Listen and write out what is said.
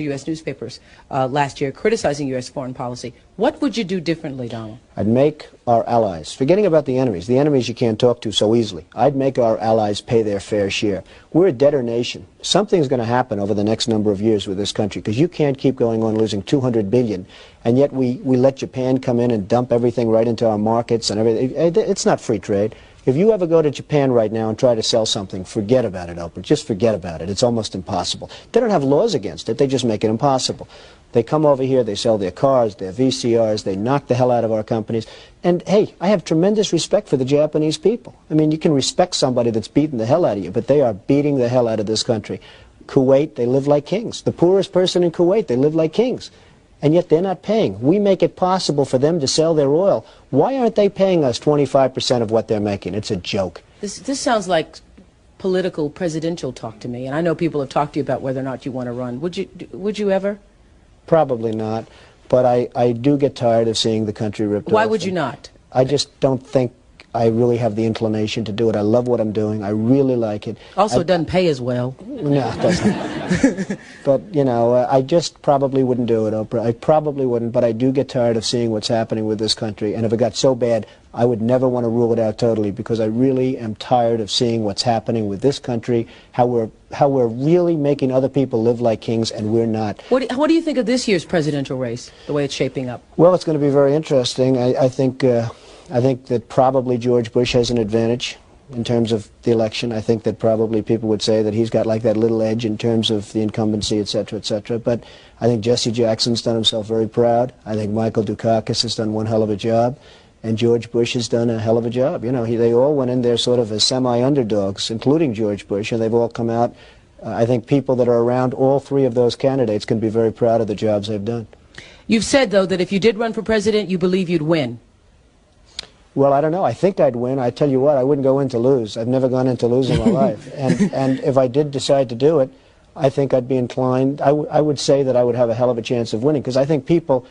U.S. newspapers last year criticizing U.S. foreign policy. What would you do differently, Donald? I'd make our allies, forgetting about the enemies you can't talk to so easily, I'd make our allies pay their fair share. We're a debtor nation. Something's going to happen over the next number of years with this country, because you can't keep going on losing $200 billion, and yet we let Japan come in and dump everything right into our markets and everything. It's not free trade. If you ever go to Japan right now and try to sell something, forget about it, Oprah. Just forget about it. It's almost impossible. They don't have laws against it. They just make it impossible. They come over here, they sell their cars, their VCRs, they knock the hell out of our companies. And, hey, I have tremendous respect for the Japanese people. I mean, you can respect somebody that's beating the hell out of you, but they are beating the hell out of this country. Kuwait, they live like kings. The poorest person in Kuwait, they live like kings. And yet they're not paying. We make it possible for them to sell their oil. Why aren't they paying us 25% of what they're making? It's a joke. This sounds like political presidential talk to me, and I know people have talked to you about whether or not you want to run. Would you ever? Probably not, but I do get tired of seeing the country ripped off. Why would you not? I just don't think I really have the inclination to do it. I love what I'm doing. I really like it. Also, it doesn't pay as well. No, it doesn't. But, you know, I just probably wouldn't do it, Oprah. I probably wouldn't, but I do get tired of seeing what's happening with this country. And if it got so bad, I would never want to rule it out totally, because I really am tired of seeing what's happening with this country, how we're really making other people live like kings, and we're not. What do you think of this year's presidential race, the way it's shaping up? Well, it's going to be very interesting. I think that probably George Bush has an advantage in terms of the election. I think that probably people would say that he's got like that little edge in terms of the incumbency, et cetera, et cetera. But I think Jesse Jackson's done himself very proud. I think Michael Dukakis has done one hell of a job. And George Bush has done a hell of a job. You know, they all went in there sort of as semi-underdogs, including George Bush, and they've all come out. I think people that are around all three of those candidates can be very proud of the jobs they've done. You've said, though, that if you did run for president, you believe you'd win. Well, I don't know. I think I'd win. I tell you what, I wouldn't go in to lose. I've never gone in to lose in my life. And if I did decide to do it, I think I'd be inclined. I would say that I would have a hell of a chance of winning, because I think people